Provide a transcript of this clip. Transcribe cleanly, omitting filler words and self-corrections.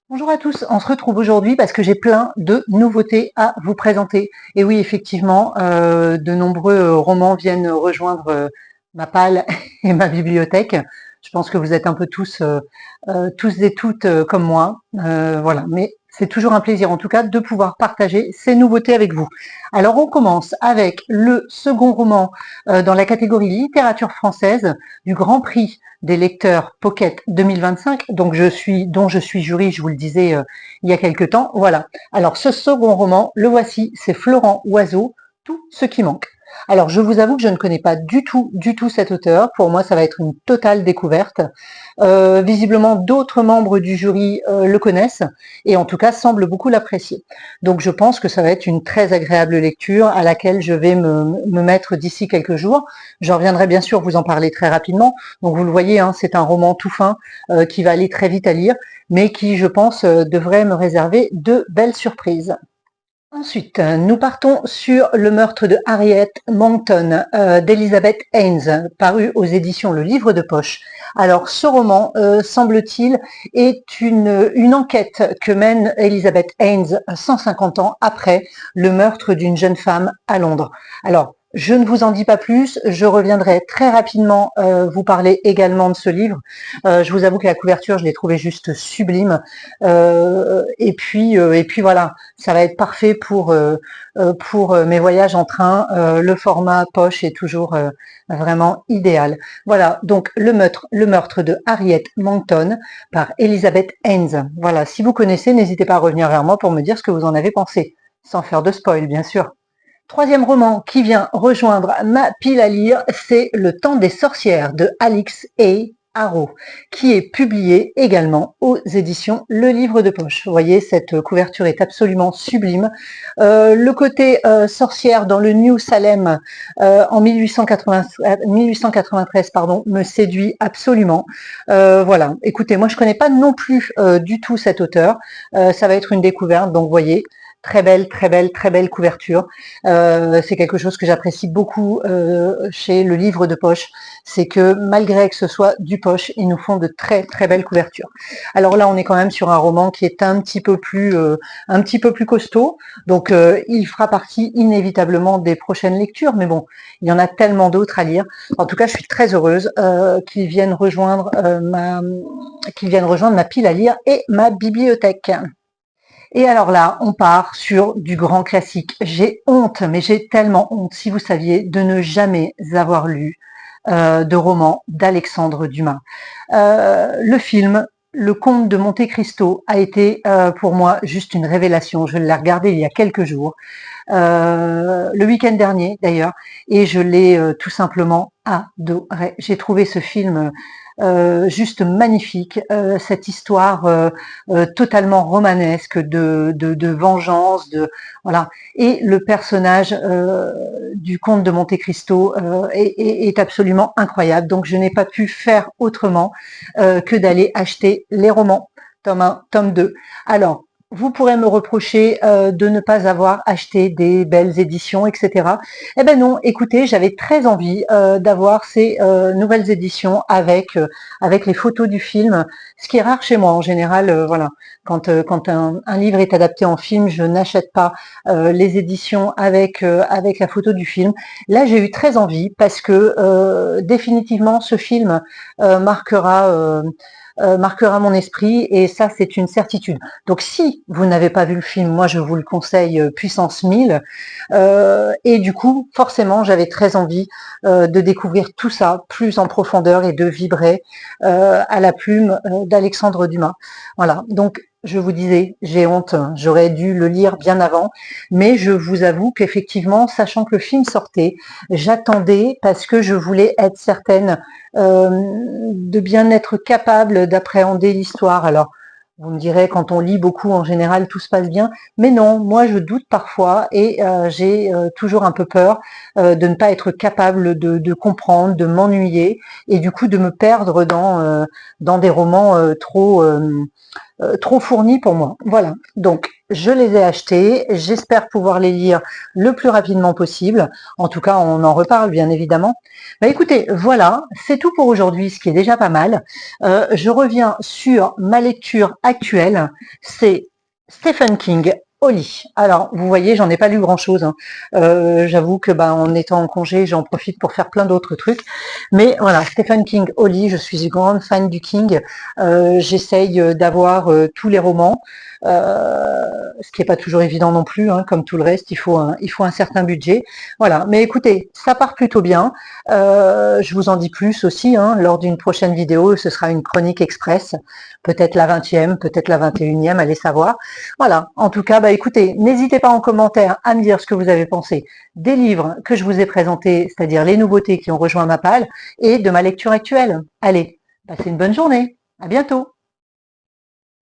Bonjour à tous, on se retrouve aujourd'hui parce que j'ai plein de nouveautés à vous présenter. Et oui, effectivement, de nombreux romans viennent rejoindre ma palle et ma bibliothèque. Je pense que vous êtes un peu tous et toutes comme moi. Voilà, mais c'est toujours un plaisir en tout cas de pouvoir partager ces nouveautés avec vous. Alors on commence avec le second roman dans la catégorie littérature française du Grand Prix des lecteurs Pocket 2025, dont je suis jury, je vous le disais il y a quelque temps. Voilà. Alors ce second roman, le voici, c'est Florent Oiseau, Tout ce qui manque. Alors je vous avoue que je ne connais pas du tout cet auteur. Pour moi, ça va être une totale découverte. Visiblement, d'autres membres du jury le connaissent et en tout cas semblent beaucoup l'apprécier. Donc je pense que ça va être une très agréable lecture à laquelle je vais me mettre d'ici quelques jours. Je reviendrai bien sûr vous en parler très rapidement. Donc vous le voyez, hein, c'est un roman tout fin qui va aller très vite à lire, mais qui, je pense, devrait me réserver de belles surprises. Ensuite, nous partons sur le meurtre de Harriet Monckton d'Elizabeth Haynes, paru aux éditions Le Livre de Poche. Alors, ce roman, semble-t-il, est une enquête que mène Elizabeth Haynes 150 ans après le meurtre d'une jeune femme à Londres. Alors, je ne vous en dis pas plus, je reviendrai très rapidement vous parler également de ce livre. Je vous avoue que la couverture, je l'ai trouvée juste sublime. Et puis voilà, ça va être parfait pour mes voyages en train. Le format poche est toujours vraiment idéal. Voilà, donc le meurtre de Harriet Monckton par Elizabeth Haynes. Voilà, si vous connaissez, n'hésitez pas à revenir vers moi pour me dire ce que vous en avez pensé, sans faire de spoil, bien sûr. Troisième roman qui vient rejoindre ma pile à lire, c'est Le Temps des sorcières de Alix A. Harrow, qui est publié également aux éditions Le Livre de Poche. Vous voyez, cette couverture est absolument sublime. Le côté sorcière dans le New Salem en 1893 pardon, me séduit absolument. Voilà, écoutez, moi je connais pas non plus du tout cet auteur. Ça va être une découverte, donc vous voyez, très belle couverture. C'est quelque chose que j'apprécie beaucoup chez Le Livre de Poche, c'est que malgré que ce soit du poche, ils nous font de très belles couvertures. Alors là, on est quand même sur un roman qui est un petit peu plus costaud, donc il fera partie inévitablement des prochaines lectures, mais bon, il y en a tellement d'autres à lire. En tout cas, je suis très heureuse qu'ils viennent rejoindre ma pile à lire et ma bibliothèque. Et alors là, on part sur du grand classique. J'ai honte, mais j'ai tellement honte, si vous saviez, de ne jamais avoir lu de roman d'Alexandre Dumas. Le film Le Comte de Monte-Cristo a été pour moi juste une révélation. Je l'ai regardé il y a quelques jours, le week-end dernier d'ailleurs, et je l'ai tout simplement adoré. J'ai trouvé ce film juste magnifique, cette histoire totalement romanesque de vengeance, de voilà. Et le personnage du comte de Monte-Cristo est absolument incroyable. Donc je n'ai pas pu faire autrement que d'aller acheter les romans, tome 1, tome 2. Alors, vous pourrez me reprocher de ne pas avoir acheté des belles éditions, etc. Eh ben non, écoutez, j'avais très envie d'avoir ces nouvelles éditions avec les photos du film, ce qui est rare chez moi en général. Voilà, quand un livre est adapté en film, je n'achète pas les éditions avec la photo du film. Là, j'ai eu très envie parce que définitivement, ce film marquera mon esprit et ça c'est une certitude. Donc si vous n'avez pas vu le film, moi je vous le conseille puissance 1000 et du coup forcément j'avais très envie de découvrir tout ça plus en profondeur et de vibrer à la plume d'Alexandre Dumas. Voilà, donc je vous disais, j'ai honte, j'aurais dû le lire bien avant, mais je vous avoue qu'effectivement, sachant que le film sortait, j'attendais parce que je voulais être certaine de bien être capable d'appréhender l'histoire. Alors, vous me direz, quand on lit beaucoup, en général, tout se passe bien. Mais non, moi, je doute parfois et j'ai toujours un peu peur de ne pas être capable de comprendre, de m'ennuyer et du coup de me perdre dans des romans trop fournis pour moi. Voilà, donc je les ai achetés, j'espère pouvoir les lire le plus rapidement possible. En tout cas, on en reparle bien évidemment. Bah écoutez, voilà, c'est tout pour aujourd'hui, ce qui est déjà pas mal. Je reviens sur ma lecture actuelle, c'est Stephen King, au lit. Alors, vous voyez, j'en ai pas lu grand-chose, hein. J'avoue que en étant en congé, j'en profite pour faire plein d'autres trucs. Mais voilà, Stephen King, au lit, je suis une grande fan du King. J'essaye d'avoir tous les romans, ce qui n'est pas toujours évident non plus, hein, comme tout le reste, il faut un certain budget. Voilà, mais écoutez, ça part plutôt bien. Je vous en dis plus aussi, hein, lors d'une prochaine vidéo, ce sera une chronique express, peut-être la 20e, peut-être la 21e, allez savoir. Voilà, en tout cas, écoutez, n'hésitez pas en commentaire à me dire ce que vous avez pensé des livres que je vous ai présentés, c'est-à-dire les nouveautés qui ont rejoint ma palle, et de ma lecture actuelle. Allez, passez une bonne journée, à bientôt.